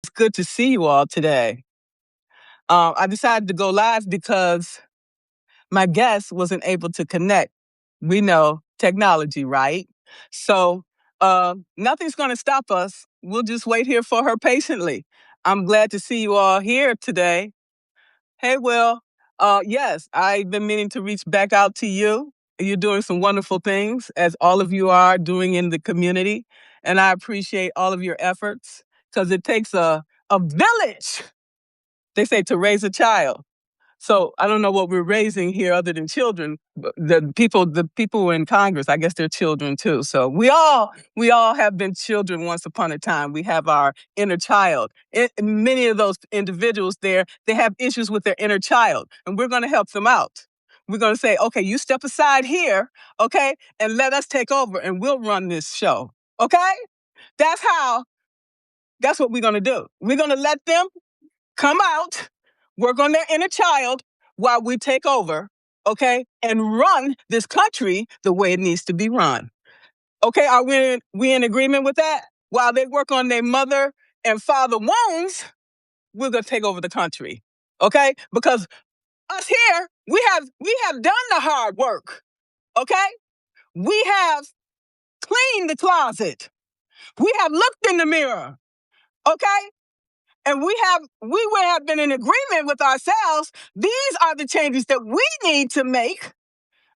It's good to see you all today. I decided to go live because my guest wasn't able to connect. We know technology, right? So nothing's going to stop us. We'll just wait here for her patiently. I'm glad to see you all here today. Hey, Will. Yes, I've been meaning to reach back out to you. You're doing some wonderful things, as all of you are doing in the community. And I appreciate all of your efforts because it takes a village, they say, to raise a child. So I don't know what we're raising here other than children. But the people in Congress, I guess they're children too. So we all have been children once upon a time. We have our inner child. Many of those individuals there, they have issues with their inner child, and we're going to help them out. We're going to say, okay, you step aside here, okay, and let us take over, and we'll run this show. Okay, that's how. That's what we're going to do. We're going to let them come out, work on their inner child while we take over, okay, and run this country the way it needs to be run. Okay, are we in agreement with that? While they work on their mother and father wounds, we're gonna take over the country. Okay? Because us here, we have done the hard work. Okay? We have cleaned the closet. We have looked in the mirror. Okay? And we would have been in agreement with ourselves. These are the changes that we need to make,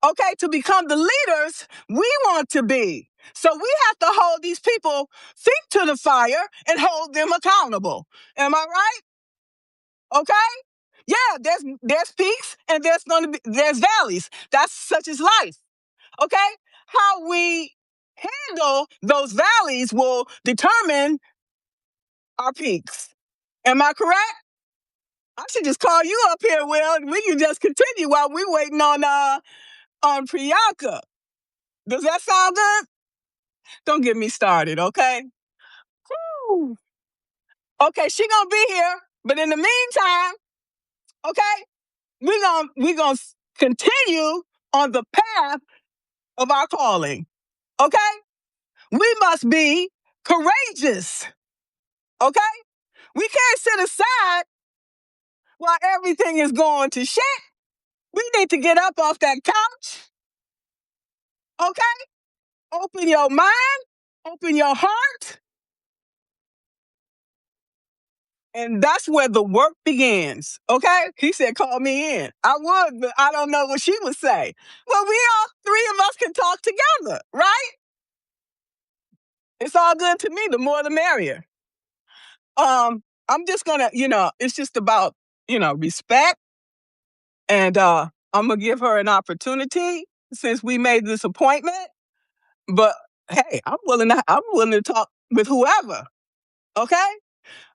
okay, to become the leaders we want to be. So we have to hold these people feet to the fire and hold them accountable. Am I right? Okay? Yeah, there's peaks and there's valleys. That's such as life. Okay? How we handle those valleys will determine our peaks. Am I correct? I should just call you up here, Will. We can just continue while we waiting on Priyanka. Does that sound good? Don't get me started, okay? Whew. Okay, she gonna be here, but in the meantime, okay, we gonna continue on the path of our calling. Okay, we must be courageous. Okay, we can't sit aside while everything is going to shit. We need to get up off that couch. Okay, open your mind, open your heart, and that's where the work begins. Okay? He said, call me in. I would, but I don't know what she would say. Well, we all three of us can talk together, right? It's all good to me. The more the merrier. I'm just gonna, it's just about, respect. And I'm gonna give her an opportunity since we made this appointment. But hey, I'm willing to talk with whoever. Okay?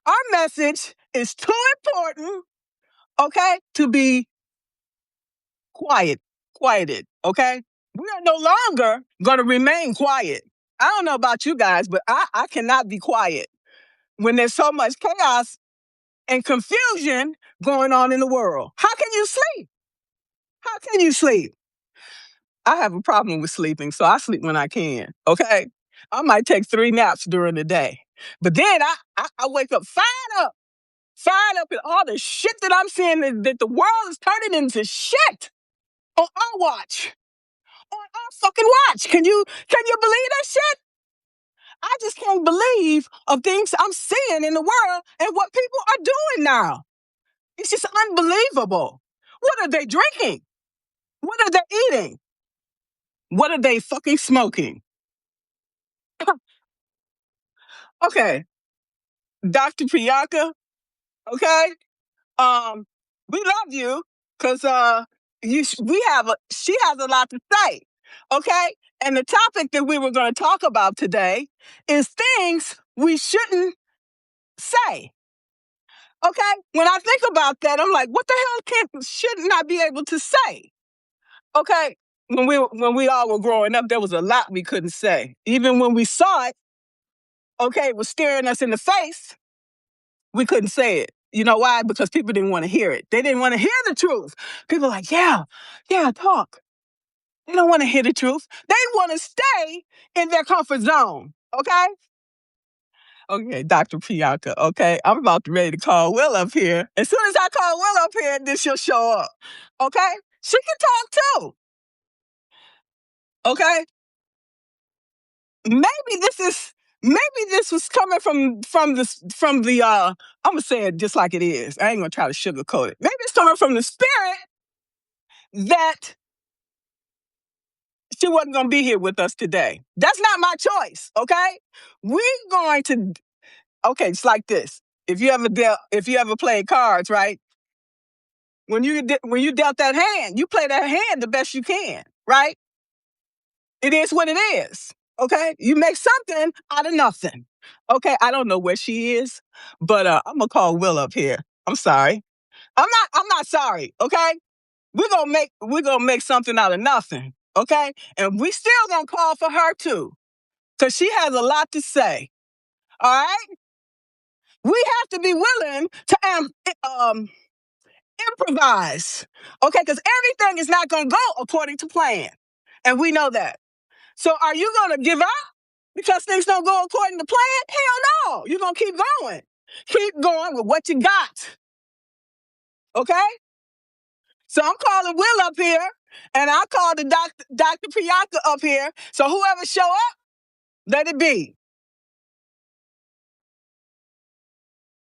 Our message is too important, okay, to be quieted, okay? We are no longer going to remain quiet. I don't know about you guys, but I cannot be quiet when there's so much chaos and confusion going on in the world. How can you sleep? How can you sleep? I have a problem with sleeping, so I sleep when I can, okay? I might take 3 naps during the day. But then I wake up fired up at all the shit that I'm seeing that the world is turning into shit on our watch. On our fucking watch. Can you believe that shit? I just can't believe of things I'm seeing in the world and what people are doing now. It's just unbelievable. What are they drinking? What are they eating? What are they fucking smoking? Okay, Dr. Priyanka, okay? Um, we love you because she has a lot to say, okay? And the topic that we were going to talk about today is things we shouldn't say. Okay? When I think about that, I'm like, what the hell shouldn't I be able to say? Okay? When we all were growing up, there was a lot we couldn't say. Even when we saw it, okay, it was staring us in the face, we couldn't say it. You know why? Because people didn't want to hear it. They didn't want to hear the truth. People are like, yeah, talk. They don't want to hear the truth. They want to stay in their comfort zone. Okay? Okay, Dr. Priyanka. Okay, I'm about to ready to call Will up here. As soon as I call Will up here, then she'll show up. Okay, she can talk too. Okay, maybe this was coming from the. I'm gonna say it just like it is. I ain't gonna try to sugarcoat it. Maybe it's coming from the spirit that she wasn't gonna be here with us today. That's not my choice. Okay, we're going to. Okay, it's like this. If you ever played cards, right? When you dealt that hand, you play that hand the best you can, right? It is what it is. Okay, you make something out of nothing. Okay, I don't know where she is, but I'm gonna call Will up here. I'm sorry. I'm not sorry. Okay, we're gonna make something out of nothing. Okay, and we still gonna call for her too, cause she has a lot to say. All right, we have to be willing to improvise. Okay, because everything is not gonna go according to plan, and we know that. So, are you gonna give up because things don't go according to plan? Hell no. You're going to keep going. Keep going with what you got. Okay? So I'm calling Will up here, and I call the Dr. Priyanka up here. So whoever show up, let it be.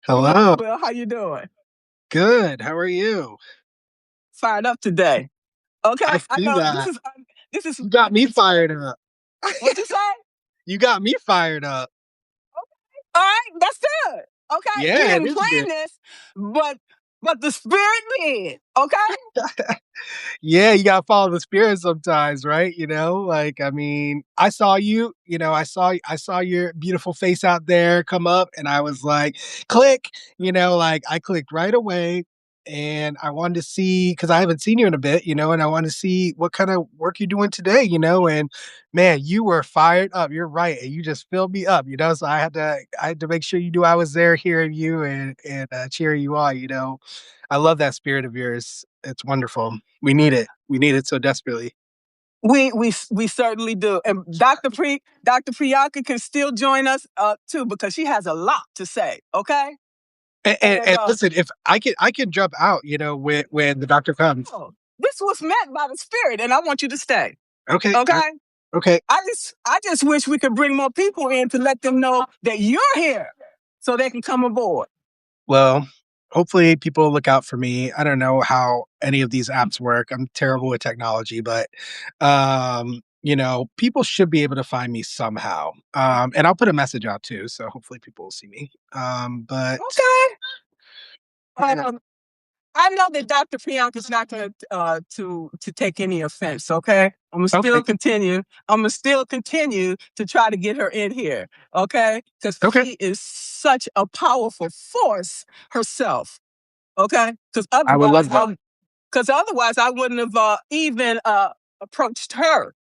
Hello. Will, how you doing? Good. How are you? Fired up today. Okay? I I see know that. this is You got me fired up. what you say? You got me fired up. All right, that's good. Okay? We Yeah, it didn't is good. plan this, but the spirit did. Okay? Yeah, you gotta follow the spirit sometimes, right? Like I mean, I saw you, I saw your beautiful face out there come up and I was like, click, like I clicked right away and I wanted to see because I haven't seen you in a bit, and I wanted to see what kind of work you're doing today, and man, you were fired up. You're right. And you just filled me up, so I had to make sure you knew I was there hearing you and cheering you on. I love that spirit of yours. It's wonderful. We need it. We need it so desperately. We certainly do. And Dr. Priyanka can still join us too because she has a lot to say. Okay. And And listen, if I can jump out, when the doctor comes. this was meant by the spirit, and I want you to stay. Okay. Okay. Okay. I just wish we could bring more people in to let them know that you're here, so they can come aboard. Well, hopefully people look out for me. I don't know how any of these apps work. I'm terrible with technology, but people should be able to find me somehow. And I'll put a message out too, so hopefully people will see me. But Okay. yeah. Um, I know that Dr. Priyanka's not going to take any offense. Okay, I'm gonna Okay. still continue. I'm gonna still continue to try to get her in here. Okay, because Okay. she is such a powerful force herself. Okay, because I would love that. otherwise I wouldn't have even approached her.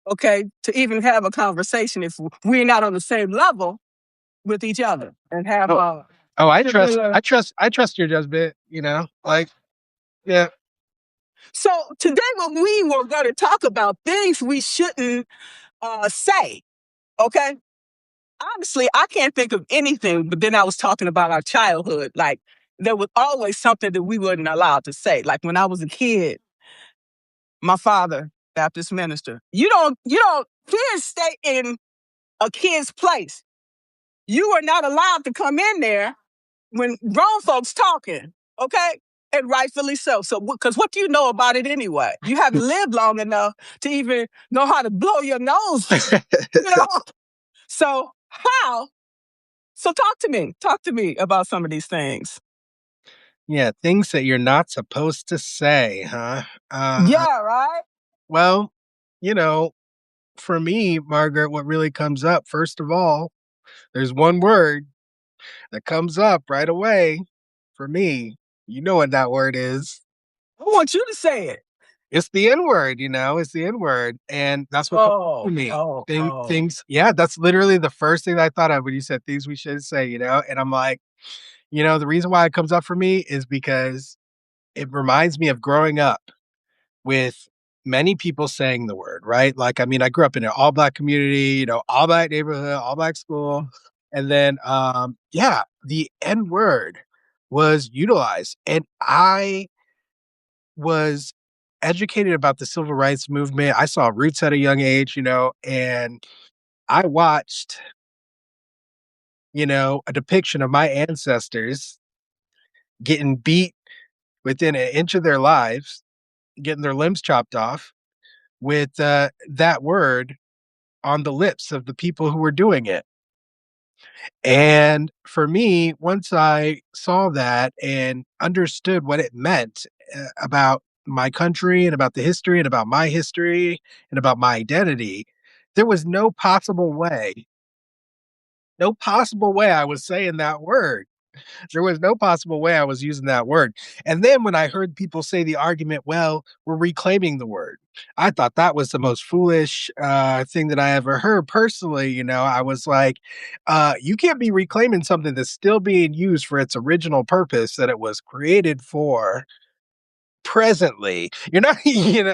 Okay, to even have a conversation if we're not on the same level with each other and have Oh, oh, I trust similar. I trust I trust your judgment, like yeah. So today, what we were going to talk about things we shouldn't say. Okay, honestly, I can't think of anything. But then I was talking about our childhood. Like there was always something that we weren't allowed to say. Like when I was a kid, my father, Baptist minister. You don't. Kids stay in a kid's place. You are not allowed to come in there when grown folks talking, okay? And rightfully so. So, because what do you know about it anyway? You haven't lived long enough to even know how to blow your nose, you know? So, how? So, talk to me. Talk to me about some of these things. Yeah, things that you're not supposed to say, huh? Yeah, right? Well, you know, for me, Margaret, what really comes up, first of all, there's one word that comes up right away for me. You know what that word is. I want you to say it. It's the N word, it's the N word. And that's what comes to Oh, me. oh, oh. Things, yeah, that's literally the first thing I thought of when you said things we shouldn't say, and I'm like, the reason why it comes up for me is because it reminds me of growing up with many people saying the word, right? Like, I mean, I grew up in an all black community, all black neighborhood, all black school. And then, yeah, the N word was utilized. And I was educated about the civil rights movement. I saw roots at a young age, and I watched, a depiction of my ancestors getting beat within an inch of their lives, getting their limbs chopped off with that word on the lips of the people who were doing it. And for me, once I saw that and understood what it meant about my country and about the history and about my history and about my identity, there was no possible way I was saying that word. There was no possible way I was using that word. And then when I heard people say the argument, well, we're reclaiming the word, I thought that was the most foolish thing that I ever heard personally. I was like, you can't be reclaiming something that's still being used for its original purpose that it was created for presently. You're not,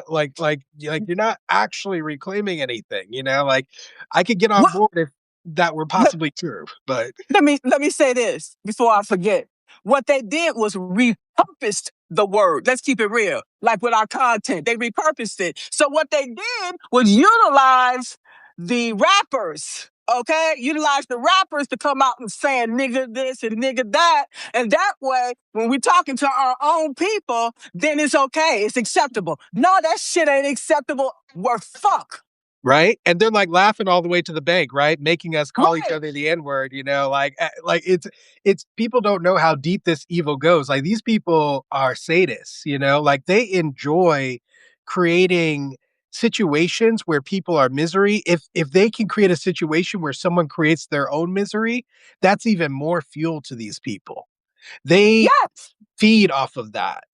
like you're not actually reclaiming anything, like I could get on What? board if that were possibly true, but Let me say this before I forget. What they did was repurposed the word. Let's keep it real. Like with our content, they repurposed it. So what they did was utilize the rappers. Okay, utilize the rappers to come out and saying nigga this and nigga that, and that way, when we're talking to our own people, then it's okay, it's acceptable. No, that shit ain't acceptable. We're fuck. right? And they're like laughing all the way to the bank, right? Making us call each Right? other the N word, like it's people don't know how deep this evil goes. Like these people are sadists, like they enjoy creating situations where people are misery. If they can create a situation where someone creates their own misery, that's even more fuel to these people. They Yes. feed off of that.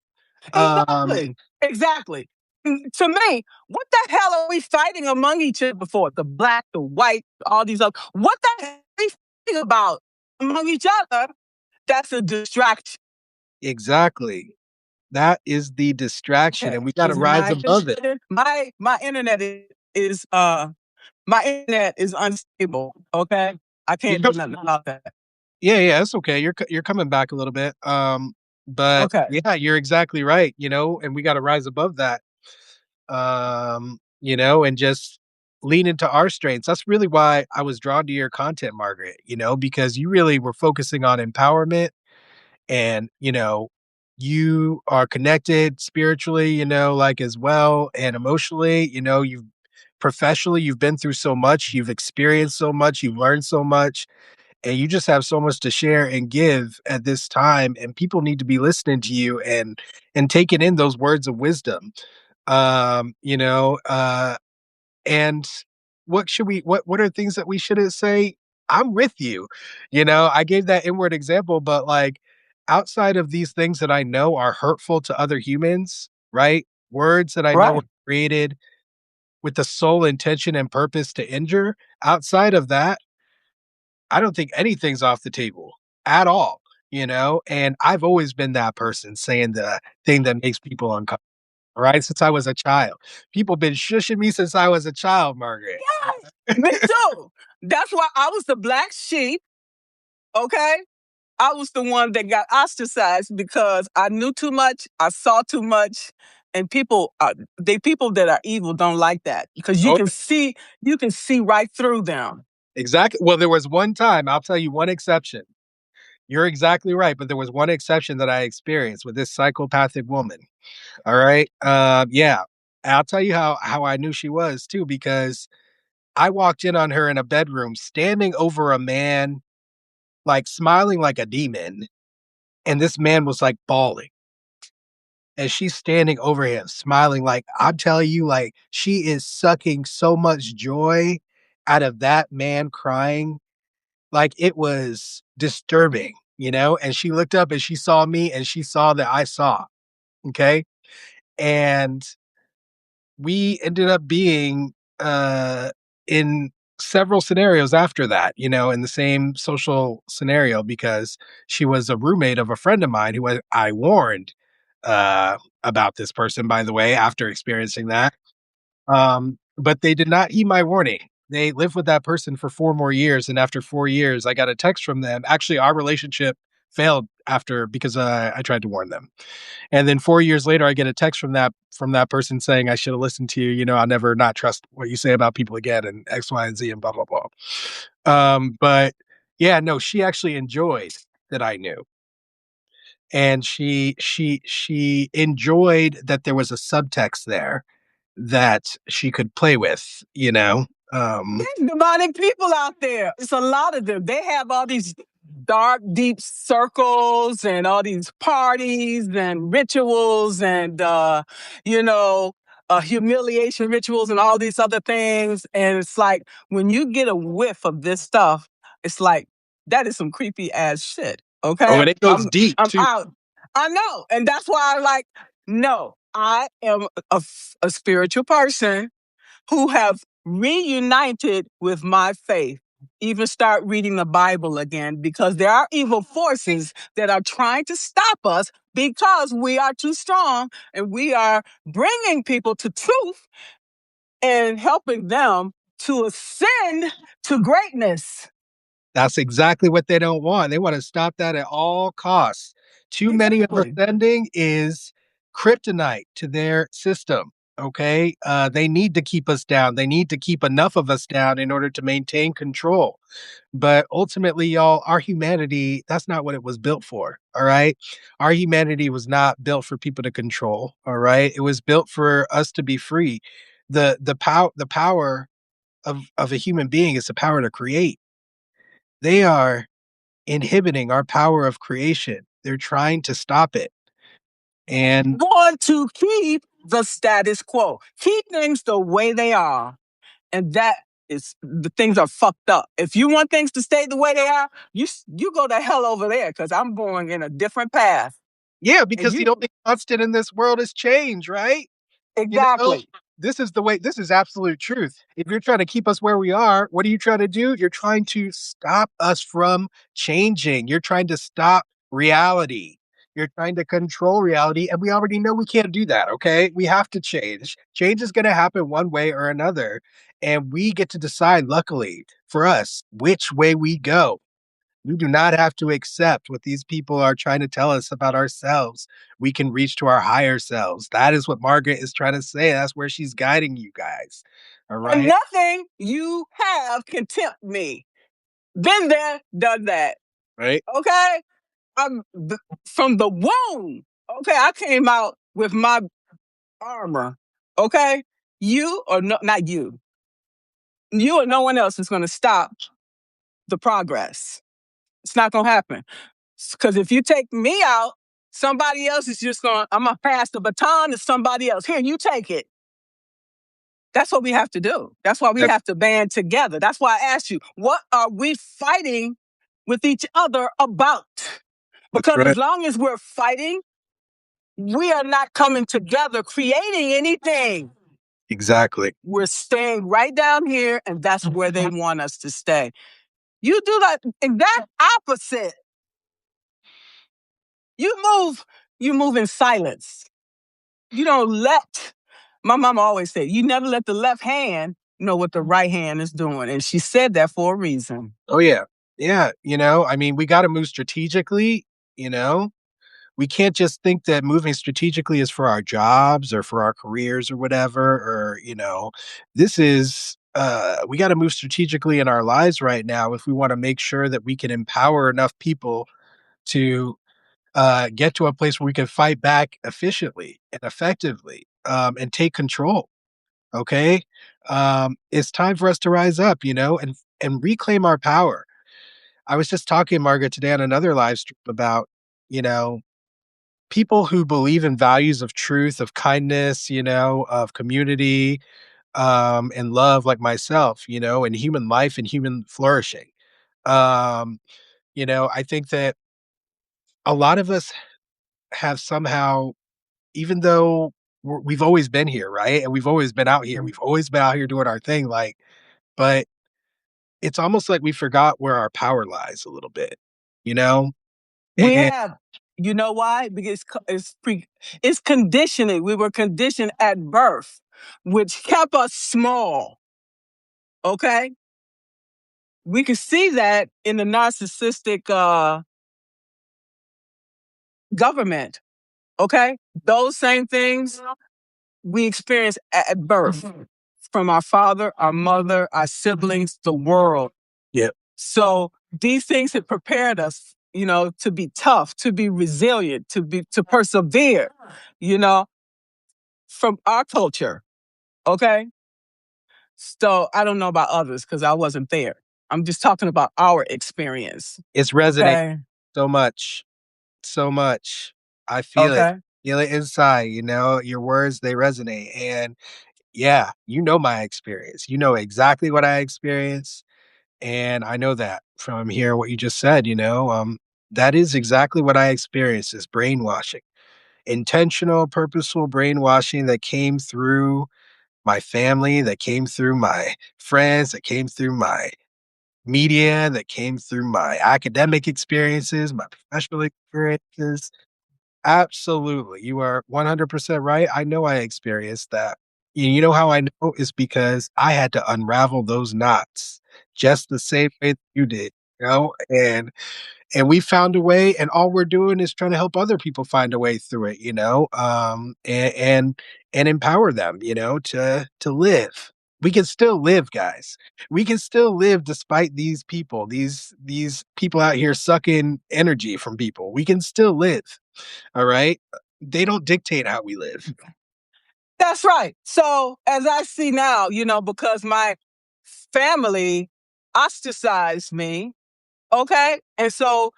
Um Exactly. Exactly. To me, what the hell are we fighting among each other for? The black, the white, all these other. What the hell are we fighting about among each other? That's a distraction. exactly. That is the distraction, and we gotta Is rise my above it. my internet is my internet is unstable. Okay, I You're can't co do nothing about that. Yeah, yeah, it's okay. You're coming back a little bit. But Okay, yeah, you're exactly right, and we gotta rise above that. And just lean into our strengths. That's really why I was drawn to your content, Margaret, because you really were focusing on empowerment and, you are connected spiritually, like as well, and emotionally, you've professionally, you've been through so much, you've experienced so much, you've learned so much, and you just have so much to share and give at this time, and people need to be listening to you and taking in those words of wisdom. um you know uh and what are things that we shouldn't say? I'm with you. I gave that inward example, but like outside of these things that I know are hurtful to other humans, right? Words that I know were right. created with the sole intention and purpose to injure. Outside of that, I don't think anything's off the table at all, and I've always been that person saying the thing that makes people uncomfortable, right? Since I was a child. People been shushing me since I was a child, Margaret. Yes, me too. That's why I was the black sheep. Okay, I was the one that got ostracized because I knew too much, I saw too much, and people that are evil don't like that because Oh, you can see right through them. exactly. Well, there was one time, I'll tell you one exception. You're exactly right, but there was one exception that I experienced with this psychopathic woman. All right. Yeah. I'll tell you how I knew she was too, because I walked in on her in a bedroom, standing over a man, like smiling like a demon, and this man was like bawling. And she's standing over him, smiling like I'm telling you, like she is sucking so much joy out of that man crying. Like it was disturbing, And she looked up and she saw me and she saw that I saw. Okay. And we ended up being in several scenarios after that, in the same social scenario, because she was a roommate of a friend of mine who I warned about this person, by the way, after experiencing that. But they did not heed my warning. they lived with that person for 4 more years, and after 4 years, I got a text from them. Actually, our relationship failed after because, I tried to warn them. And then 4 years later, I get a text from that person saying, "I should have listened to you, I'll never not trust what you say about people again and X, Y, and Z and blah, blah, blah." But yeah, no, she actually enjoyed that I knew. And she enjoyed that there was a subtext there that she could play with, you know? Um There's demonic people out there. It's a lot of them. They have all these dark, deep circles and all these parties and rituals and, you know, humiliation rituals and all these other things. And it's like when you get a whiff of this stuff, it's like that is some creepy ass shit. Oh, Okay, and it goes deep I'm too. out. I know, and that's why I like. No, I am a spiritual person who have reunited with my faith, even start reading the Bible again, because there are evil forces that are trying to stop us because we are too strong and we are bringing people to truth and helping them to ascend to greatness. That's exactly what they don't want. They wanna stop that at all costs. Too many of Exactly. ascending is kryptonite to their system, okay? They need to keep us down. They need to keep enough of us down in order to maintain control. But ultimately, y'all, our humanity, that's not what it was built for, all right? Our humanity was not built for people to control, all right? It was built for us to be free. The power of a human being is the power to create. They are inhibiting our power of creation. They're trying to stop it. And Want to keep the status quo, keep things the way they are. And that is the things are fucked up. If you want things to stay the way they are, you go to hell over there because I'm going in a different path. yeah, And because the you only constant in this world is change, right? You know, exactly. this is absolute truth. If you're trying to keep us where we are, what are you trying to do? You're trying to stop us from changing. You're trying to stop reality. You're trying to control reality. And we already know we can't do that. Okay. We have to change. Change is going to happen one way or another. And we get to decide, luckily for us, which way we go. We do not have to accept what these people are trying to tell us about ourselves. We can reach to our higher selves. That is what Margaret is trying to say. That's where she's guiding you guys. All And right. nothing you have can tempt me. Been there, done that. Right. Okay? I'm from the womb. Okay, I came out with my armor. Okay? You or no, not you. You or no one else is going to stop the progress. It's not going to happen. Because if you take me out, somebody else is just going, I'm going to pass the baton to somebody else. Here, you take it. That's what we have to do. That's why we That- have to band together. That's why I asked you, what are we fighting with each other about? That's Because right. as long as we're fighting, we are not coming together, creating anything. Exactly. We're staying right down here, and that's where they want us to stay. You do that exact opposite. You move, you move in silence. You don't let, my mama always said, you never let the left hand know what the right hand is doing. And she said that for a reason. Oh, yeah. Yeah. I mean, we got to move strategically. You know, we can't just think that moving strategically is for our jobs or for our careers or whatever. Or, this is, we got to move strategically in our lives right now if we want to make sure that we can empower enough people to get to a place where we can fight back efficiently and effectively, and take control. Okay, it's time for us to rise up, and reclaim our power. I was just talking, Margaret, today on another live stream about you know people who believe in values of truth, of kindness, of community, and love, like myself, and human life and human flourishing. Um, I think that a lot of us have somehow, even though we've always been here, right? And we've always been out here. We've always been out here doing our thing, like, but it's almost like we forgot where our power lies a little bit, you know? We And have, you know why? Because it's conditioning. We were conditioned at birth, which kept us small. Okay? We can see that in the narcissistic government. Okay? Those same things we experience at birth from our father, our mother, our siblings, the world. Yep. So these things have prepared us, to be tough, to be resilient, to persevere, you know, from our culture. Okay. So I don't know about others because I wasn't there. I'm just talking about our experience. It's resonating Okay. so much, so much. I Okay. feel it inside, your words, they resonate. And yeah, my experience. You know exactly what I experienced. And I know that from hearing what you just said, that is exactly what I experienced is brainwashing, intentional, purposeful brainwashing that came through my family, that came through my friends, that came through my media, that came through my academic experiences, my professional experiences. Absolutely. You are 100% right. I know I experienced that. You know how I know is because I had to unravel those knots just the same way that you did, and we found a way, and all we're doing is trying to help other people find a way through it, and empower them, to live. We can still live, guys. We can still live despite these people, these people out here sucking energy from people. We can still live. All right. They don't dictate how we live. That's right. So as I see now, because my family ostracized me, okay? And so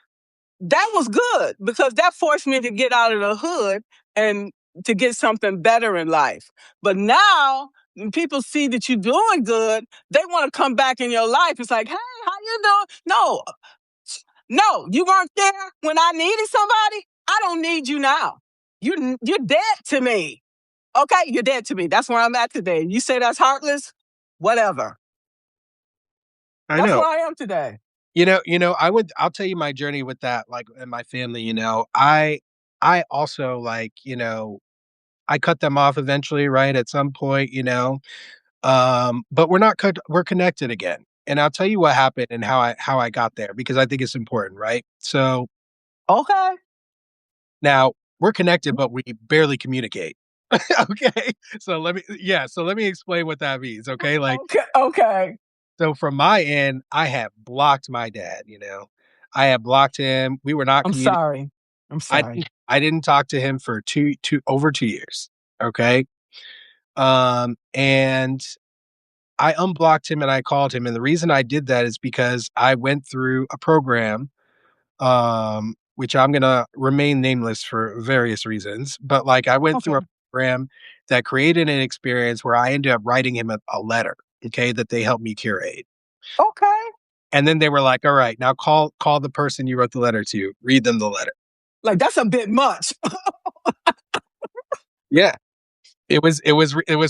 that was good because that forced me to get out of the hood and to get something better in life. But now when people see that you're doing good, they want to come back in your life. It's like, hey, how you doing? No, you weren't there when I needed somebody. I don't need you now. You're dead to me. Okay, you're dead to me. That's where I'm at today. You say that's heartless? Whatever. I That's know. where I am today. I'll tell you my journey with that, like in my family, I also like, I cut them off eventually, right? At some point, but we're connected again. And I'll tell you what happened and how I got there because I think it's important, right? So Okay. now we're connected, but we barely communicate. Okay. So let me explain what that means. Okay. Like, Okay. Okay. so from my end, I have blocked my dad, I have blocked him. We were not I'm communicating. sorry. I'm sorry. I didn't talk to him for over 2 years. Okay. And I unblocked him and I called him. And the reason I did that is because I went through a program, which I'm gonna remain nameless for various reasons. But like I went through Okay. a program that created an experience where I ended up writing him a letter, okay, that they helped me curate. Okay. And then they were like, "All right, now call the person you wrote the letter to. Read them the letter." Like that's a bit much. Yeah. It was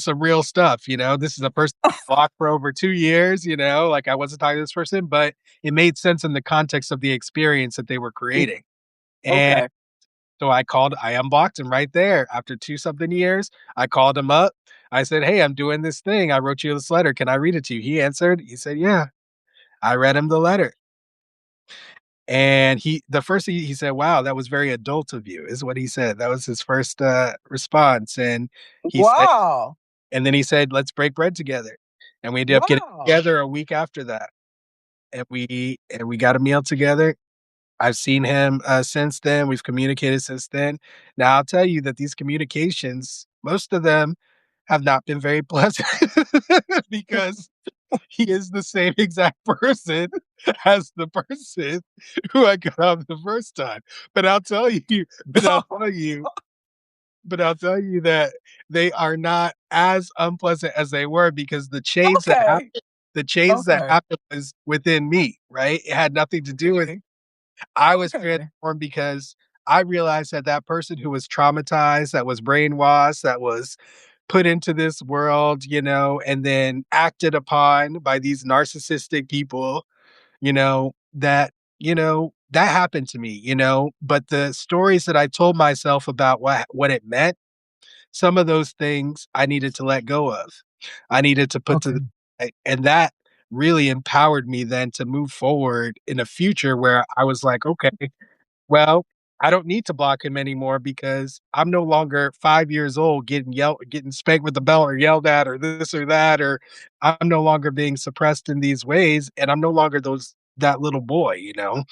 some real stuff, This is a person blocked for over 2 years, like I wasn't talking to this person, but it made sense in the context of the experience that they were creating. And Okay. so I unblocked him right there after 2 something years. I called him up. I said, "Hey, I'm doing this thing. I wrote you this letter. Can I read it to you?" He answered. He said, "Yeah." I read him the letter. And the first thing he said, "Wow, that was very adult of you," is what he said. That was his first response. And he said, Wow. and then he said, "Let's break bread together." And we ended up getting Wow. together a week after that. And we got a meal together. I've seen him since then. We've communicated since then. Now I'll tell you that these communications, most of them have not been very pleasant because he is the same exact person as the person who I got off the first time. But I'll tell you, but I'll tell you, but I'll tell you that they are not as unpleasant as they were because Okay. the change that Okay. happened was within me, right? It had nothing to do with I was Okay. transformed because I realized that that person who was traumatized, that was brainwashed, that was put into this world, and then acted upon by these narcissistic people, that happened to me, but the stories that I told myself about what it meant, some of those things I needed to let go of. I needed to put to the Okay. and that really empowered me then to move forward in a future where I was like, okay, well, I don't need to block him anymore because I'm no longer 5 years old getting spanked with the belt or yelled at or this or that, or I'm no longer being suppressed in these ways, and I'm no longer that little boy, you know?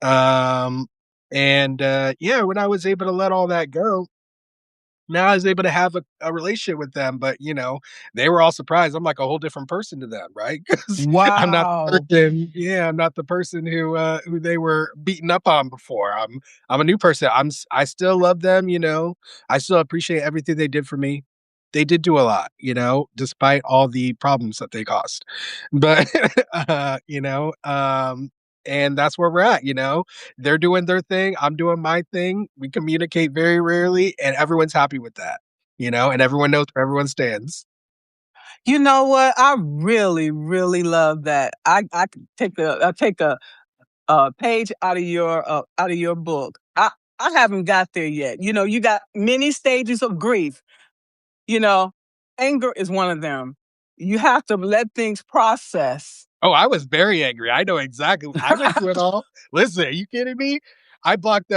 Um, yeah, when I was able to let all that go, now I was able to have a relationship with them, but, they were all surprised. I'm like a whole different person to them, right? Because Wow. I'm not the person who they were beating up on before. I'm a new person. I still love them, I still appreciate everything they did for me. They did do a lot, despite all the problems that they caused. But, and that's where we're at, they're doing their thing, I'm doing my thing. We communicate very rarely, and everyone's happy with that, and everyone knows where everyone stands. You know what? I really, really love that. I could take a page out of your book. I haven't got there yet. You know, you got many stages of grief. You know, anger is one of them. You have to let things process. Oh, I was very angry. I know exactly. I went through it all. Listen, are you kidding me? I blocked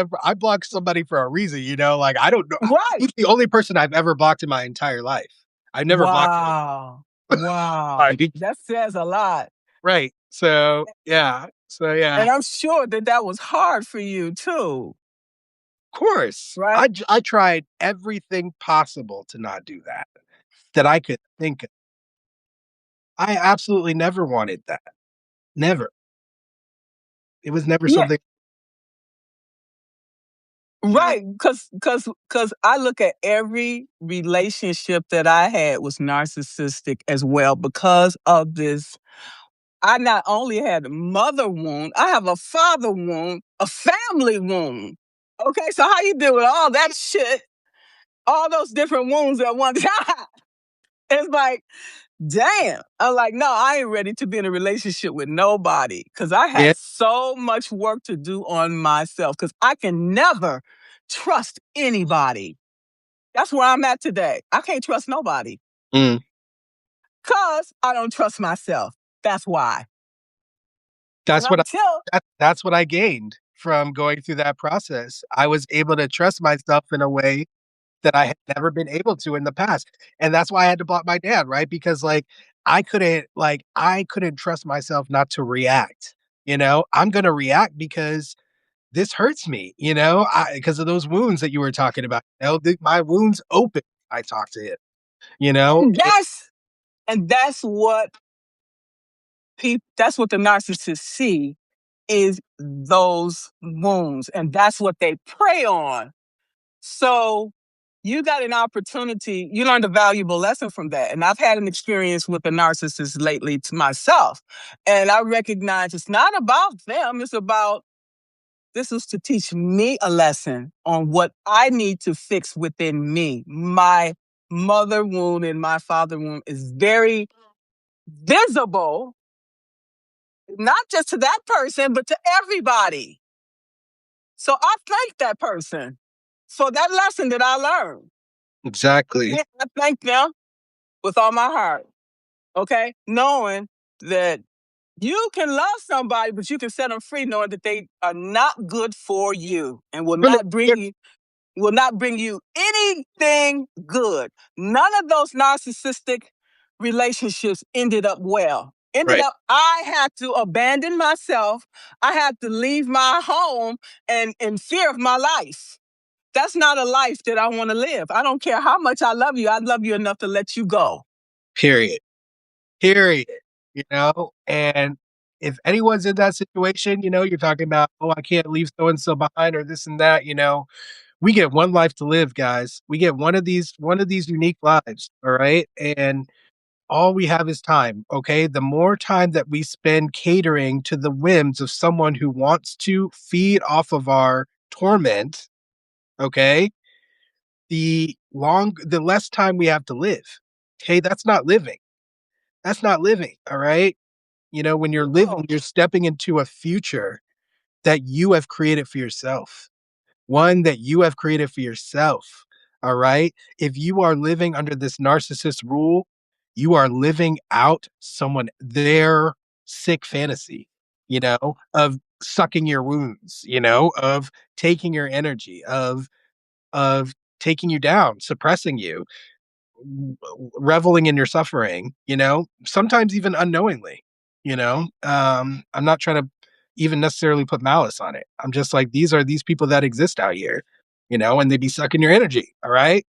somebody for a reason, like I don't know. Right. He's the only person I've ever blocked in my entire life. I've never blocked anyone. Wow. Wow. Like, That says a lot. right. So yeah. So yeah. And I'm sure that that was hard for you too, Course. right? I tried everything possible to not do that I could think of. I absolutely never wanted that. Never. It was never Yeah, something, you know? right. Cause I look at every relationship that I had was narcissistic as well because of this. I not only had a mother wound, I have a father wound, a family wound. Okay, so how you deal with all that shit, all those different wounds at one time? It's like, damn. I'm like, no, I ain't ready to be in a relationship with nobody because I Yeah. had so much work to do on myself because I can never trust anybody. That's where I'm at today. I can't trust nobody Mm. because I don't trust myself. That's why. And That's what until, that's what I gained from going through that process. I was able to trust myself in a way that I had never been able to in the past. And that's why I had to block my dad, right? Because I couldn't trust myself not to react. I'm gonna react because this hurts me, because of those wounds that you were talking about. My wounds open. I talk to it, you know? and that's, and that's what that's what the narcissists see is those wounds. And that's what they prey on. So you got an opportunity, you learned a valuable lesson from that. And I've had an experience with a narcissist lately to myself. And I recognize it's not about them, it's about this is to teach me a lesson on what I need to fix within me. My mother wound and my father wound is very visible, not just to that person, but to everybody. So I thank that person for that lesson that I learned. Exactly. Yeah, I thank them with all my heart. Okay. Knowing that you can love somebody, but you can set them free knowing that they are not good for you and will not bring you anything good. None of those narcissistic relationships ended up well. Ended Right. up, I had to abandon myself. I had to leave my home and in fear of my life. That's not a life that I want to live. I don't care how much I love you. I love you enough to let you go. Period. Period. And if anyone's in that situation, you're talking about, oh, I can't leave so and so behind or this and that, we get one life to live, guys. We get one of these unique lives, all right? And all we have is time, okay? The more time that we spend catering to the whims of someone who wants to feed off of our torment, okay? The less time we have to live. Okay, that's not living. That's not living, all right? When you're Oh, living, you're stepping into a future that you have created for yourself. One that you have created for yourself, all right? If you are living under this narcissist rule, you are living out someone their sick fantasy, of sucking your wounds, of taking your energy, of taking you down, suppressing you, reveling in your suffering, sometimes even unknowingly, I'm not trying to even necessarily put malice on it. I'm just like, these are these people that exist out here, and they be sucking your energy. All right.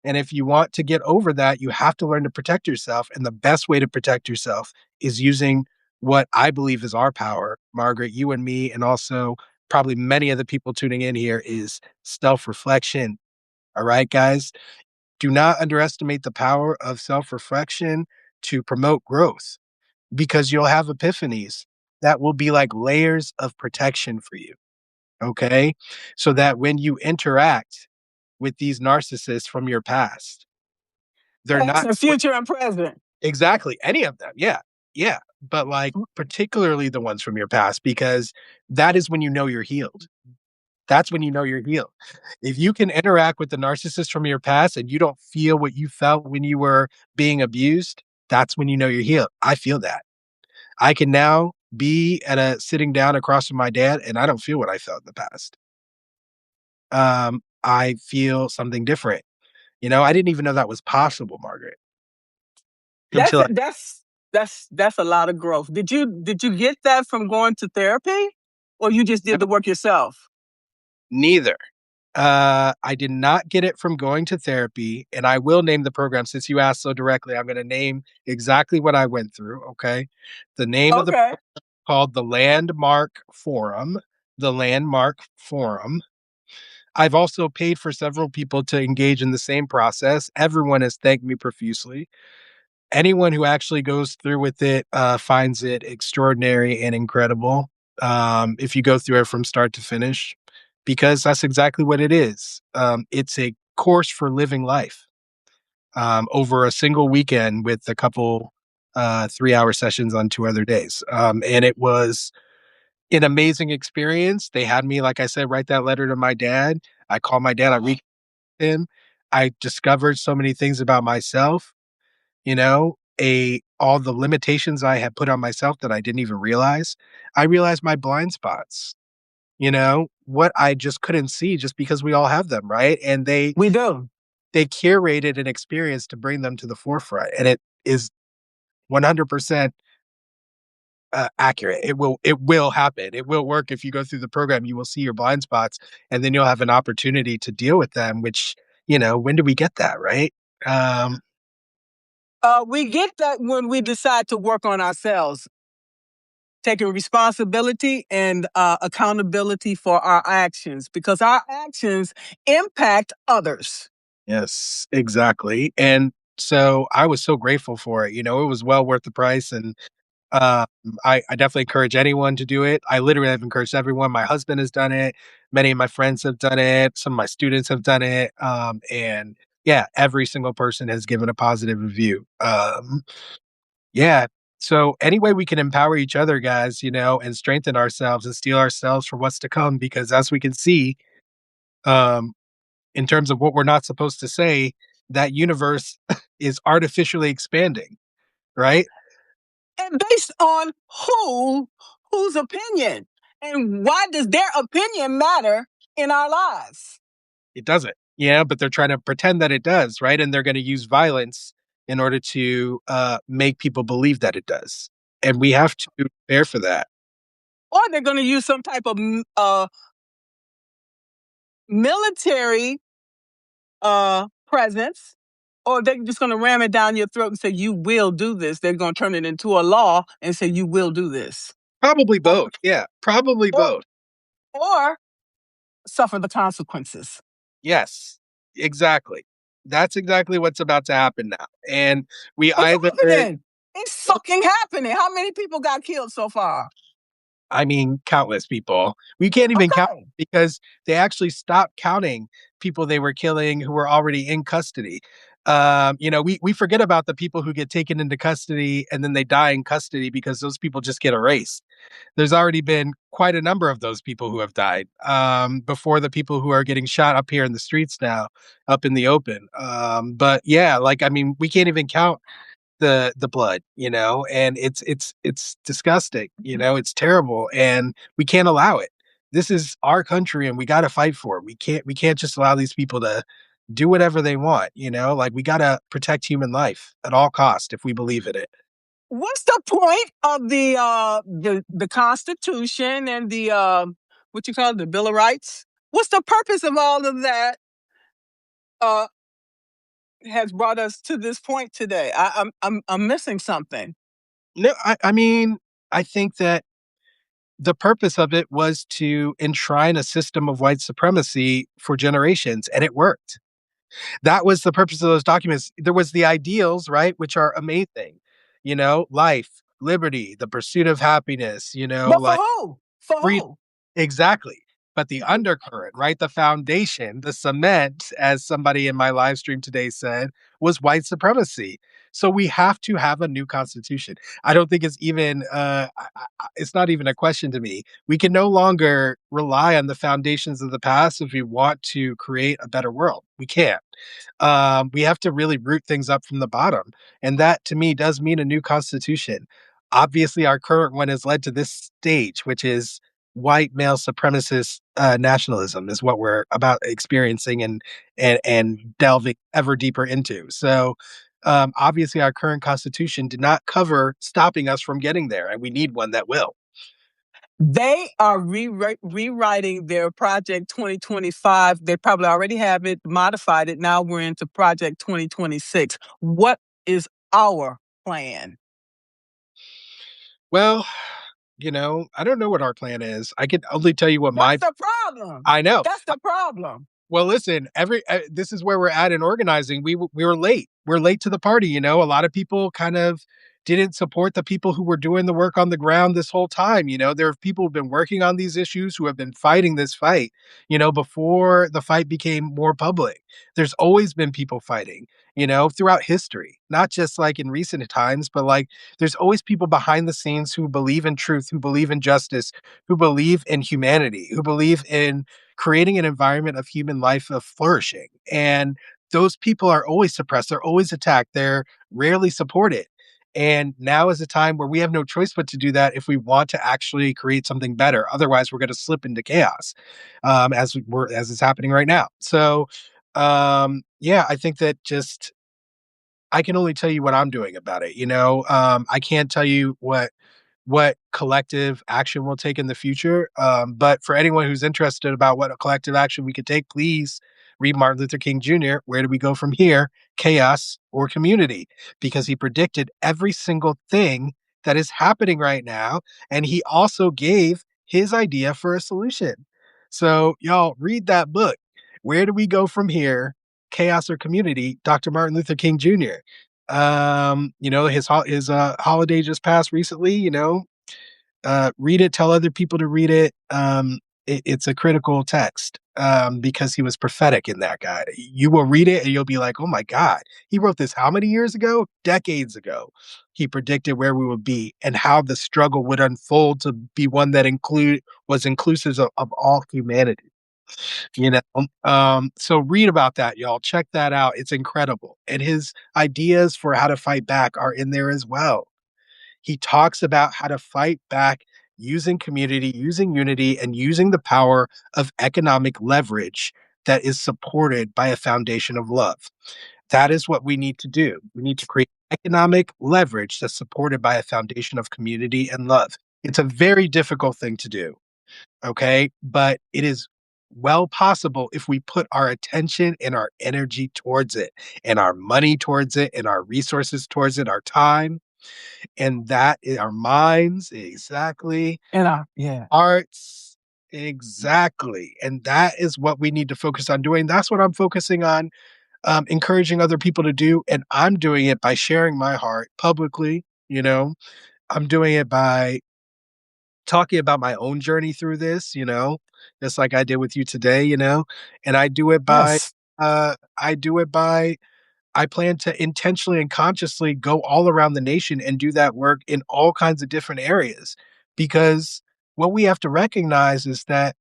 And if you want to get over that, you have to learn to protect yourself. And the best way to protect yourself is using what I believe is our power, Margaret, you and me, and also probably many of the people tuning in here, is self reflection. All right, guys, do not underestimate the power of self reflection to promote growth, because you'll have epiphanies that will be like layers of protection for you. Okay. So that when you interact with these narcissists from your past, they're Past not and future and present. exactly any of them. Yeah. Yeah. But like particularly the ones from your past, because that is when you know you're healed. That's when you know you're healed. If you can interact with the narcissist from your past and you don't feel what you felt when you were being abused, that's when you know you're healed. I feel that. I can now be at a sitting down across from my dad and I don't feel what I felt in the past. I feel something different. I didn't even know that was possible, Margaret, That's until that's a lot of growth. Did you get that from going to therapy, or you just did the work yourself? neither. I did not get it from going to therapy, and I will name the program since you asked so directly. I'm going to name exactly what I went through. Okay, the name of the Okay. called the Landmark Forum. The Landmark Forum. I've also paid for several people to engage in the same process. Everyone has thanked me profusely. Anyone who actually goes through with it finds it extraordinary and incredible. If you go through it from start to finish, because that's exactly what it is. It's a course for living life over a single weekend with a couple 3-hour sessions on 2 other days. And it was an amazing experience. They had me, like I said, write that letter to my dad. I called my dad, I reached him. I discovered so many things about myself, a all the limitations I had put on myself that I didn't even realize. I realized my blind spots, what I just couldn't see just because we all have them, right? And We do. they curated an experience to bring them to the forefront, and it is 100% accurate. It will happen. It will work if you go through the program. You will see your blind spots, and then you'll have an opportunity to deal with them. Which when do we get that, right? Um, We get that when we decide to work on ourselves, taking responsibility and accountability for our actions, because our actions impact others. yes, exactly. And so I was so grateful for it. It was well worth the price, and Um, I definitely encourage anyone to do it. I literally have encouraged everyone. My husband has done it. Many of my friends have done it. Some of my students have done it. And yeah, every single person has given a positive review. Yeah. So any way we can empower each other, guys, and strengthen ourselves and steel ourselves for what's to come, because as we can see, um, in terms of what we're not supposed to say, that universe is artificially expanding, right? And based on whose opinion, and why does their opinion matter in our lives? It doesn't. Yeah, but they're trying to pretend that it does, right? And they're going to use violence in order to make people believe that it does. And we have to prepare for that. Or they're going to use some type of military presence, or they're just going to ram it down your throat and say, you will do this. They're going to turn it into a law and say, you will do this. Probably both. Yeah, probably Or, both. or suffer the consequences. Yes, exactly. That's exactly what's about to happen now. And we It's either, happening. It's fucking happening. How many people got killed so far? I mean, countless people. We can't even count Okay. because they actually stopped counting people they were killing who were already in custody. We forget about the people who get taken into custody and then they die in custody because those people just get erased. There's already been quite a number of those people who have died before the people who are getting shot up here in the streets now, up in the open. But yeah, like, I mean, we can't even count. the blood, and it's disgusting, it's terrible, and we can't allow it. This is our country, and we got to fight for it. We can't just allow these people to do whatever they want, like we got to protect human life at all cost if we believe in it. What's the point of the Constitution and the what you call it, the Bill of Rights? What's the purpose of all of that? Uh, has brought us to this point today. I'm missing something. No, I mean, I think that the purpose of it was to enshrine a system of white supremacy for generations, and it worked. That was the purpose of those documents. There was the ideals, right, which are amazing, life, liberty, the pursuit of happiness, But for like who? For free. who? Exactly. But the undercurrent, right? The foundation, the cement, as somebody in my live stream today said, was white supremacy. So we have to have a new constitution. I don't think it's even, it's not even a question to me. We can no longer rely on the foundations of the past if we want to create a better world. We can't. We have to really root things up from the bottom. And that to me does mean a new constitution. Obviously, our current one has led to this stage, which is white male supremacist nationalism is what we're about experiencing and delving ever deeper into. So obviously our current constitution did not cover stopping us from getting there, and we need one that will. They are rewriting their Project 2025. They probably already have it, modified it. Now we're into Project 2026. What is our plan? Well, I don't know what our plan is. I can only tell you what That's my the problem. I know. That's the problem. Well, listen, this is where we're at in organizing. We were late. We're late to the party. A lot of people kind of didn't support the people who were doing the work on the ground this whole time. There are people who've been working on these issues who have been fighting this fight. Before the fight became more public. There's always been people fighting. Throughout history, not just like in recent times, but like there's always people behind the scenes who believe in truth, who believe in justice, who believe in humanity, who believe in creating an environment of human life of flourishing. And those people are always suppressed. They're always attacked. They're rarely supported. And now is a time where we have no choice but to do that if we want to actually create something better. Otherwise, we're going to slip into chaos, as is happening right now. So, yeah, I think that just I can only tell you what I'm doing about it. I can't tell you what collective action we'll take in the future. But for anyone who's interested about what a collective action we could take, please read Martin Luther King Jr. Where do we go from here? Chaos or community? Because he predicted every single thing that is happening right now. And he also gave his idea for a solution. So, y'all, read that book. Where do we go from here? Chaos or community? Dr. Martin Luther King Jr. His holiday just passed recently. Read it, tell other people to read it. It's a critical text because he was prophetic in that guy. You will read it and you'll be like, oh my God, he wrote this how many years ago? Decades ago. He predicted where we would be and how the struggle would unfold to be one that was inclusive of all humanity. So read about that, y'all. Check that out. It's incredible. And his ideas for how to fight back are in there as well. He talks about how to fight back using community, using unity, and using the power of economic leverage that is supported by a foundation of love. That is what we need to do. We need to create economic leverage that's supported by a foundation of community and love. It's a very difficult thing to do, okay? But it is well possible if we put our attention and our energy towards it, and our money towards it, and our resources towards it, our time, and that is our minds, exactly, And yeah. arts, exactly, and that is what we need to focus on doing. That's what I'm focusing on, encouraging other people to do, and I'm doing it by sharing my heart publicly. I'm doing it by talking about my own journey through this, just like I did with you today, and Yes. I do it by I plan to intentionally and consciously go all around the nation and do that work in all kinds of different areas. Because what we have to recognize is that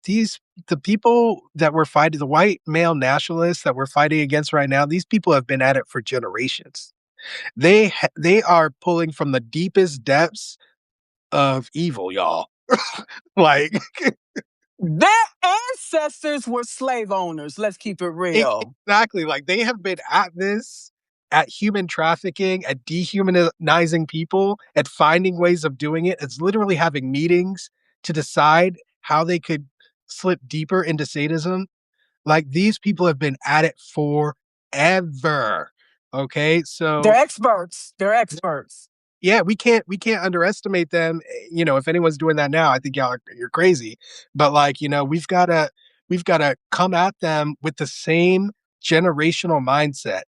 the people that we're fighting, the white male nationalists that we're fighting against right now, these people have been at it for generations. They are pulling from the deepest depths of evil, y'all. Like Their ancestors were slave owners. Let's keep it real. exactly, like, they have been at this, at human trafficking, at dehumanizing people, at finding ways of doing it. It's literally having meetings to decide how they could slip deeper into sadism. Like, these people have been at it forever, okay? They're So, experts. They're experts. yeah, we can't underestimate them. If anyone's doing that now, I think you're crazy. But like, we've gotta come at them with the same generational mindset.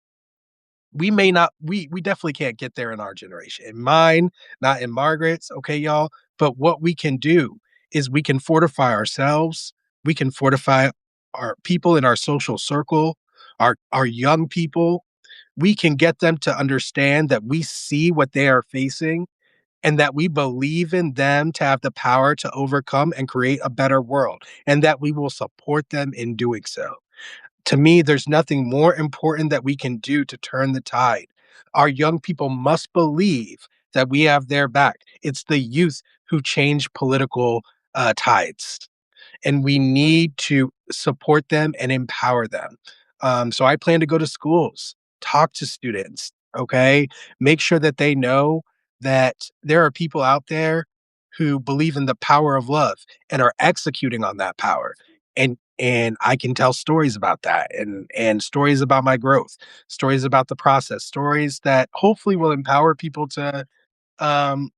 We may not we definitely can't get there in our generation. In mine, not in Margaret's, okay, y'all. But what we can do is we can fortify ourselves, we can fortify our people in our social circle, our young people. We can get them to understand that we see what they are facing and that we believe in them to have the power to overcome and create a better world, and that we will support them in doing so. To me, there's nothing more important that we can do to turn the tide. Our young people must believe that we have their back. It's the youth who change political tides, and we need to support them and empower them. So I plan to go to schools, talk to students, okay? Make sure that they know that there are people out there who believe in the power of love and are executing on that power. And I can tell stories about that and stories about my growth, stories about the process, stories that hopefully will empower people um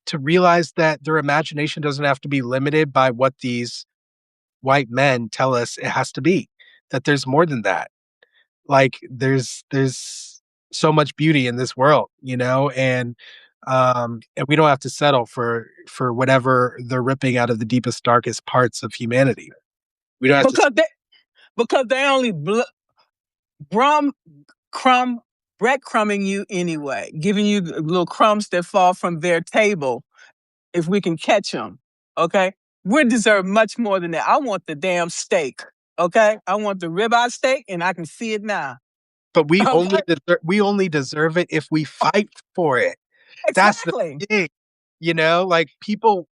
to realize that their imagination doesn't have to be limited by what these white men tell us it has to be, that there's more than that. Like there's so much beauty in this world, and we don't have to settle for whatever they're ripping out of the deepest, darkest parts of humanity. We don't have to. Because they only brum crumb breadcrumbing you anyway, giving you the little crumbs that fall from their table if we can catch them. Okay, we deserve much more than that. I want the damn steak. Okay, I want the ribeye steak, and I can see it now. But Okay, we only deserve it if we fight for it. That's the exactly. thing, like, people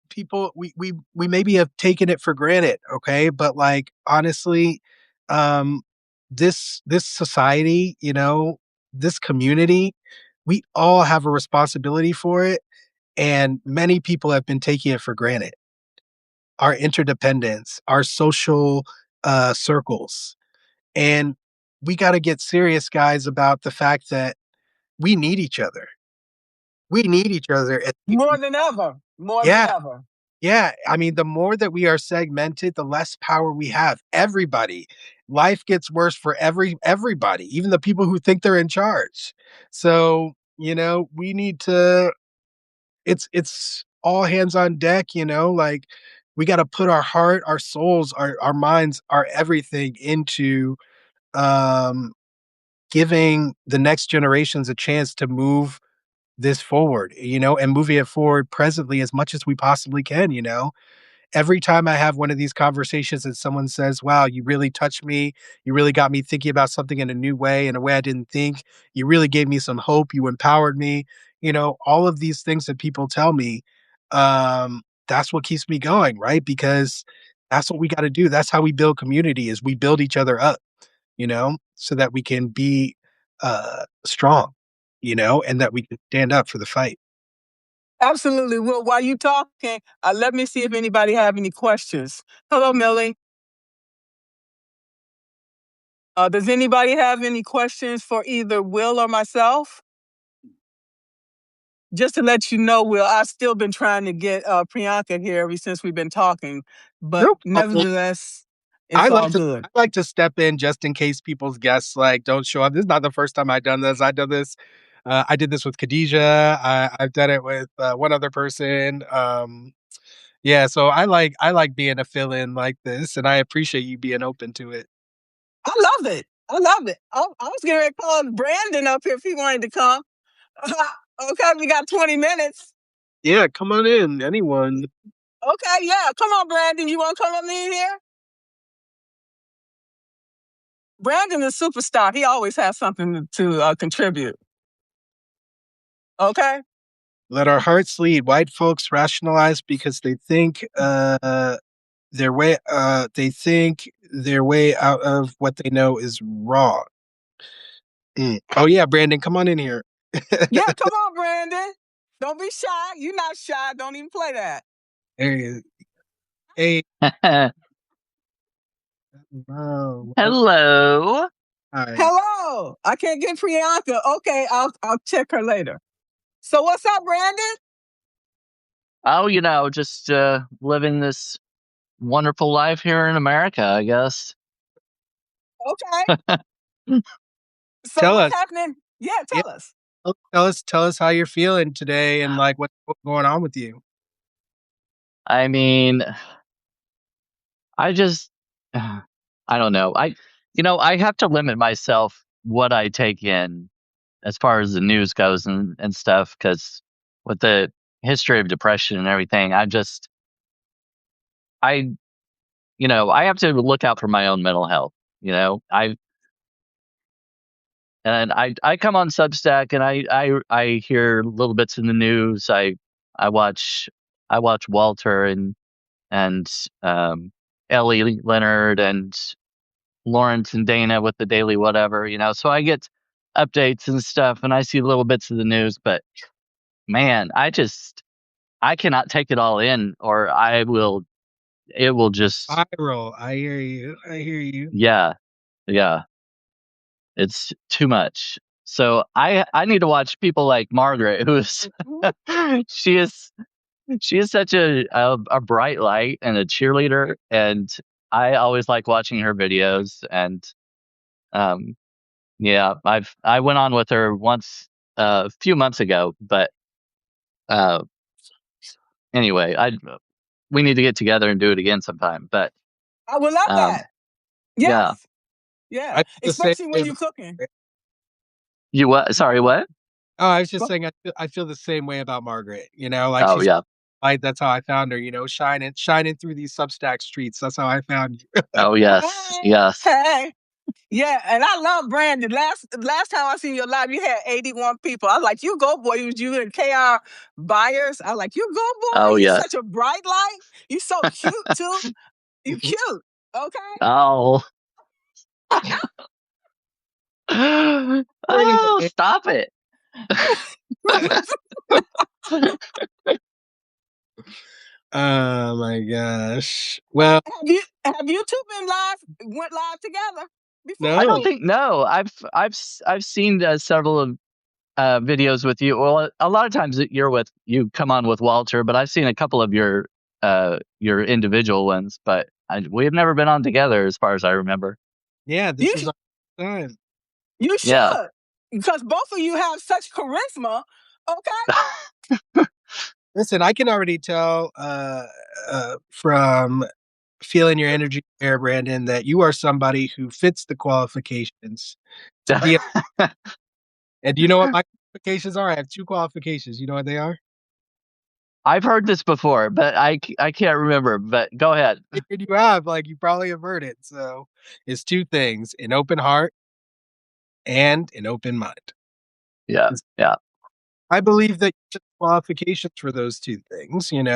we maybe have taken it for granted, okay? But, like, honestly, um, this society, this community, we all have a responsibility for it, and many people have been taking it for granted. Our interdependence, our social, circles, and we gotta get serious, guys, about the fact that we need each other. We need each other as More humans. than ever. More than Yeah, ever. yeah. I mean, the more that we are segmented, the less power we have. Everybody. Life gets worse for everybody, even the people who think they're in charge. So, we need to it's all hands on deck, like we gotta put our heart, our souls, our minds, our everything into um giving the next generations a chance to move this forward, and moving it forward presently as much as we possibly can. Every time I have one of these conversations and someone says, "Wow, you really touched me. You really got me thinking about something in a new way, in a way I didn't think. You really gave me some hope. You empowered me." All of these things that people tell me, that's what keeps me going, right? Because that's what we got to do. That's how we build community is we build each other up, so that we can be strong, and that we can stand up for the fight. Absolutely. Well, while you talking, let me see if anybody have any questions. Hello, Millie. Does anybody have any questions for either Will or myself? Just to let you know, Will, I've still been trying to get Priyanka here ever since we've been talking, but No problem. nevertheless, it's all good. I like to step in just in case people's guests like don't show up. This is not the first time I've done this. I done this. I did this with Khadijah. I've done it with one other person. Yeah, so I like being a fill in like this, and I appreciate you being open to it. I love it. I love it. I was going to call Brandon up here if he wanted to come. Okay, we got 20 minutes. Yeah, come on in, anyone. Okay, yeah. Come on, Brandon. You want to come up in here? Brandon is a superstar. He always has something to contribute. Okay. Let our hearts lead. White folks rationalize because they think their way out of what they know is wrong. Oh yeah, Brandon, come on in here. Yeah, come on, Brandon. Don't be shy. You're not shy. Don't even play that. There he is. Hey, wow. Hello. Hi. Hello. I can't get Priyanka. Okay, I'll check her later. So what's up, Brandon? Oh, just living this wonderful life here in America, I guess. Okay. So Tell what's us. happening? Yeah, Yeah, tell us. tell us how you're feeling today and like what's going on with you. I mean, I just, I don't know. I have to limit myself what I take in as far as the news goes and stuff, because with the history of depression and everything, I, I have to look out for my own mental health. I come on Substack and I hear little bits in the news. I watch Walter and Ellie Leonard and Lawrence and Dana with the Daily Whatever. So I get updates and stuff and I see little bits of the news, but man, I cannot take it all in or it will just Viral. I hear you. I hear you. yeah, yeah. It's too much. So I need to watch people like Margaret, who's Mhm. she is she is such a bright light and a cheerleader, and I always like watching her videos. And um, yeah, I went on with her once a few months ago, but uh, anyway, I we need to get together and do it again sometime. But I would love um, that. yeah, Yes. Yeah. I feel the same Especially way when you're about cooking. Margaret. you what? Sorry, what? Oh, I was just Go- saying I feel the same way about Margaret. Like Oh she's yeah, like that's how I found her, shining through these Substack streets. That's how I found you. oh yes, Hey. yes, Hey. Yeah, and I love Brandon. Last time I seen your live, you had 81 people. I was like, you go, boy. You and KR Buyers. I was like, you go, boy. oh You such yes. a bright light. You so cute, too. You cute. Okay? Oh. Word of the Oh, day. stop it. Oh my gosh. Well, have you two been went live together before? I don't no. think no. I've seen several of videos with you. Well, a lot of times that you come on with Walter, but I've seen a couple of your individual ones, but we've never been on together as far as I remember. Yeah, this You is our time. you Yeah. should. Because both of you have such charisma. Okay? Listen, I can already tell from feeling your energy there, Brandon, that you are somebody who fits the qualifications to be. And do you know what my qualifications are? I have two qualifications. You know what they are? I've heard this before, but I can't remember. But go ahead. Figured you have, like you probably have heard it. So it's two things: an open heart and an open mind. Yeah, yeah. I believe that you have qualifications for those two things. And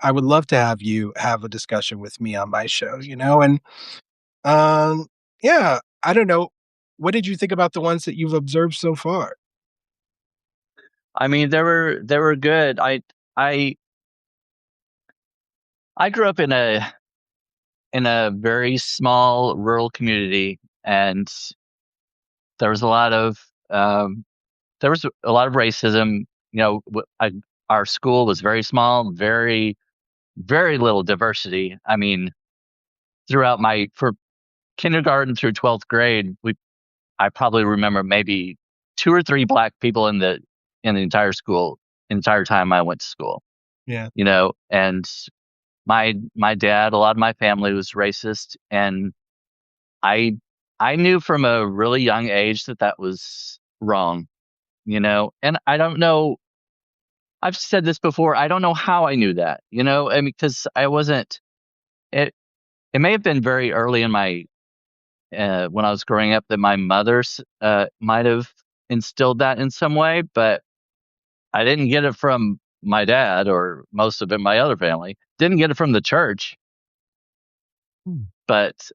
I would love to have you have a discussion with me on my show. And um, yeah, I don't know. What did you think about the ones that you've observed so far? I mean, they were good. I I grew up in a very small rural community, and there was a lot of um, there was a lot of racism. Our school was very small, very little diversity. I mean, throughout my for kindergarten through 12th grade, I probably remember maybe two or three black people in the entire school, entire time I went to school. Yeah. And my dad, a lot of my family was racist, and I I knew from a really young age that was wrong. And I don't know. I've said this before. I don't know how I knew that. I mean, because I wasn't. it may have been very early in my when I was growing up that my mother might have instilled that in some way, but I didn't get it from my dad or most of it my other family. Didn't get it from the church, but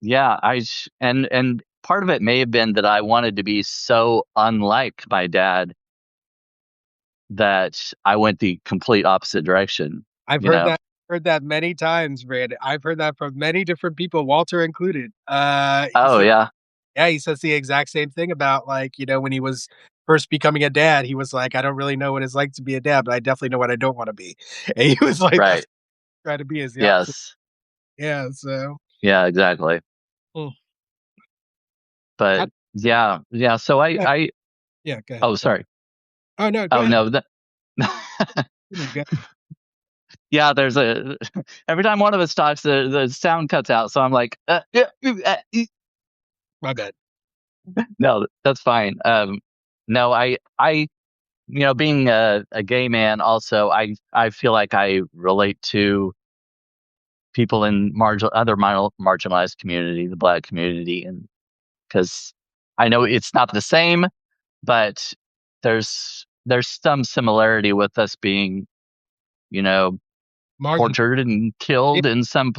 yeah, and part of it may have been that I wanted to be so unlike my dad that I went the complete opposite direction. I've You know? heard that many times, Brandon. I've heard that from many different people, Walter included. He Oh said, yeah, yeah, he says the exact same thing about like, when he was first becoming a dad, he was like, I don't really know what it's like to be a dad, but I definitely know what I don't want to be. And he was like, that's right. trying to be is the opposite. Yes. Yeah. So, Yeah, exactly. mm. But I, yeah, yeah. So yeah, I yeah, go ahead. oh Sorry. sorry. Oh, no, go Oh ahead. no, yeah, there's a every time one of us talks, the sound cuts out. So I'm like, My bad. no, that's fine. No, being a gay man, also, I feel like I relate to people in marginalized community, the Black community, and because I know it's not the same, but there's some similarity with us being, you know, Margin. tortured and Yeah. killed in some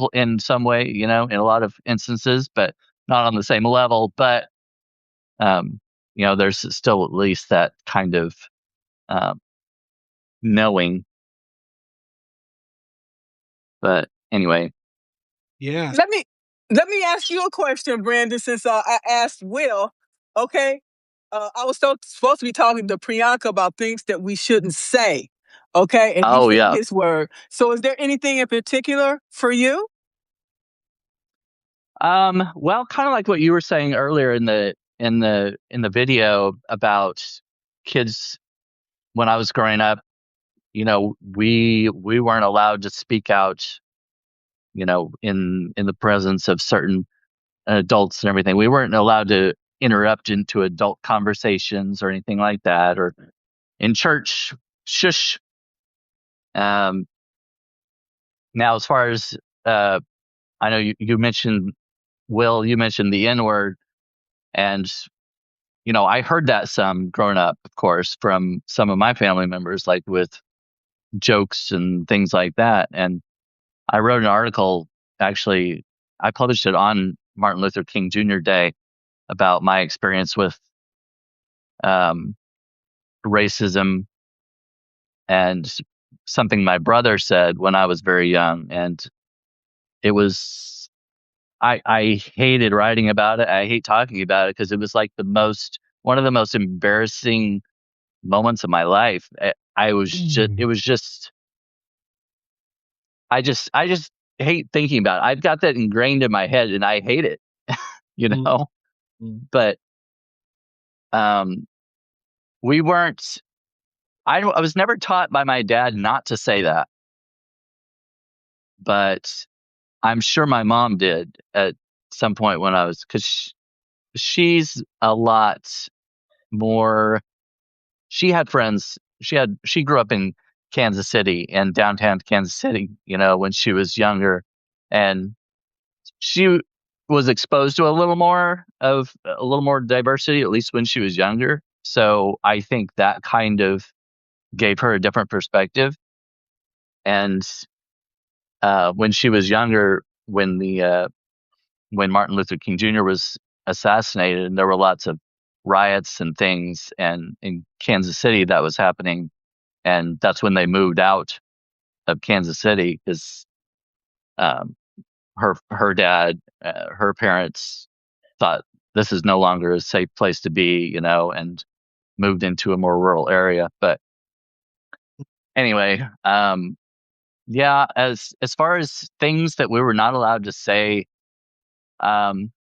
way, in a lot of instances, but not on the same level. But um, there's still at least that kind of um, knowing. But anyway, Yeah. Let me ask you a question, Brandon. Since I asked Will, okay, I was supposed to be talking to Priyanka about things that we shouldn't say, okay, and he oh said yeah, his word. So, is there anything in particular for you? well, kind of like what you were saying earlier in the video about kids when I was growing up. We weren't allowed to speak out, in the presence of certain adults and everything. We weren't allowed to interrupt into adult conversations or anything like that, or in church, shush. Um, Now, as far as I know, you mentioned Will, you mentioned the N word, and I heard that some growing up, of course, from some of my family members, like with jokes and things like that. And I wrote an article, actually, I published it on Martin Luther King Jr. Day about my experience with um, racism and something my brother said when I was very young. And it was, I hated writing about it. I hate talking about it because it was like one of the most embarrassing moments of my life. I was just, it was just, I just hate thinking about it. I've got that ingrained in my head and I hate it, you Mm, know, mm, but, um, we weren't, I was never taught by my dad not to say that, but I'm sure my mom did at some point when because she's a lot more, she had friends. She grew up in Kansas City and downtown Kansas City, when she was younger. And she was exposed to a little more diversity, at least when she was younger. So I think that kind of gave her a different perspective. And when she was younger, when Martin Luther King Jr. was assassinated, and there were lots of riots and things, and in Kansas City that was happening, and that's when they moved out of Kansas City because um, her dad, her parents thought this is no longer a safe place to be, and moved into a more rural area. But anyway, yeah, as far as things that we were not allowed to say, um,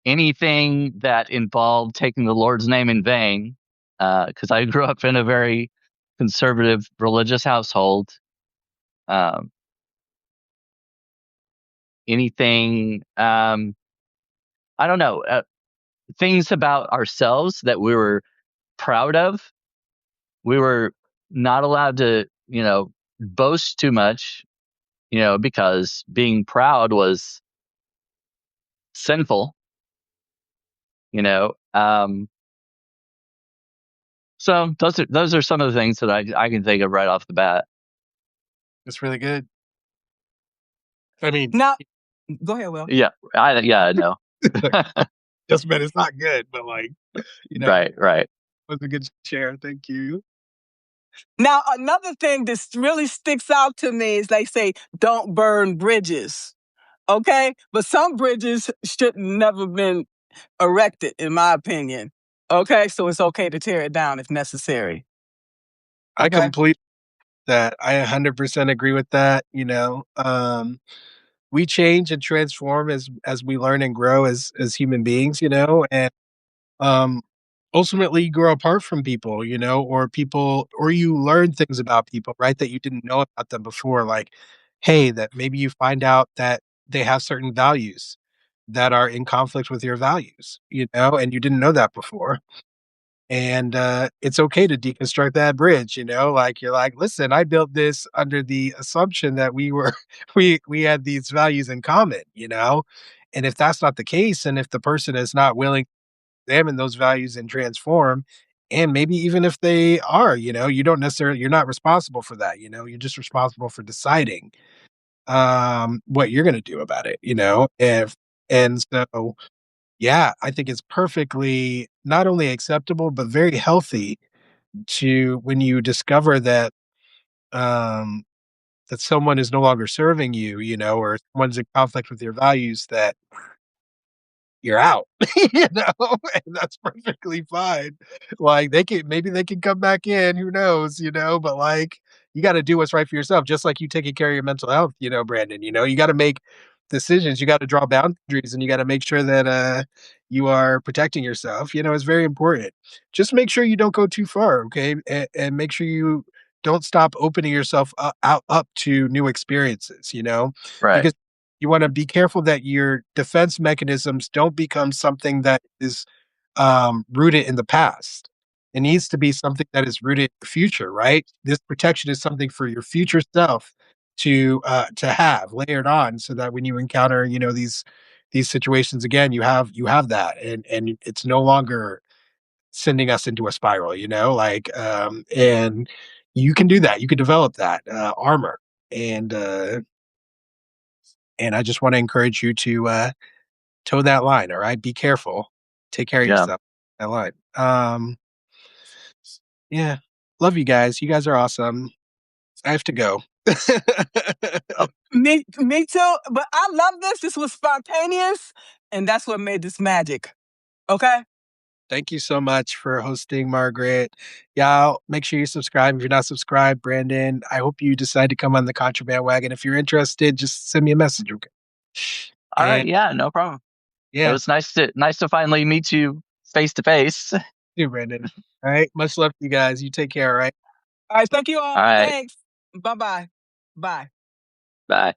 anything that involved taking the Lord's name in vain, because I grew up in a very conservative religious household. Um, Anything, I don't know, things about ourselves that we were proud of, we were not allowed to, boast too much, because being proud was sinful, you know. So those are some of the things that I can think of right off the bat. That's really good. I mean, Now, go ahead, Will. Yeah, I know. just meant it's not good, but like, Right. was a good share. Thank you. Now, another thing that really sticks out to me is they say, don't burn bridges. Okay? But some bridges should never been erected, in my opinion. Okay? So it's okay to tear it down if necessary. I Okay? complete that. I 100% agree with that. We change and transform as we learn and grow as human beings, and um ultimately you grow apart from people, or you learn things about people, right, that you didn't know about them before, like, hey, that maybe you find out that they have certain values that are in conflict with your values, and you didn't know that before. And it's okay to deconstruct that bridge, like, you're like, listen, I built this under the assumption that we were we had these values in common, and if that's not the case, and if the person is not willing examine those values and transform. And maybe even if they are, you're not responsible for that. You're just responsible for deciding what you're going to do about it. If and so yeah, I think it's perfectly not only acceptable but very healthy to, when you discover that um that someone is no longer serving you, or someone's in conflict with your values, that you're out, and that's perfectly fine. Like, maybe they can come back in, who knows, but like, you got to do what's right for yourself, just like you taking care of your mental health, Brandon, you got to make decisions, you got to draw boundaries, and you got to make sure that you are protecting yourself. It's very important. Just make sure you don't go too far, okay? And make sure you don't stop opening yourself up to new experiences, Right. because you want to be careful that your defense mechanisms don't become something that is rooted in the past. It needs to be something that is rooted in the future, right? This protection is something for your future self to have layered on, so that when you encounter, these situations again, you have that, and it's no longer sending us into a spiral, like, and you can do that. You can develop that armor, and I just want to encourage you to toe that line. All right. Be careful. Take care of Yeah. yourself. That line. Yeah. Love you guys. You guys are awesome. I have to go. Me too. But I love this. This was spontaneous. And that's what made this magic. Okay? Thank you so much for hosting, Margaret. Y'all, make sure you subscribe if you're not subscribed. Brandon, I hope you decide to come on the contraband wagon. If you're interested, just send me a message. Okay. All And right. Yeah. No problem. It yeah, was nice to finally meet you face to face. you, Brandon. All right. Much love to you guys. You take care. All right. All right. Thank you all. All right. Thanks. Bye-bye. Bye. Bye.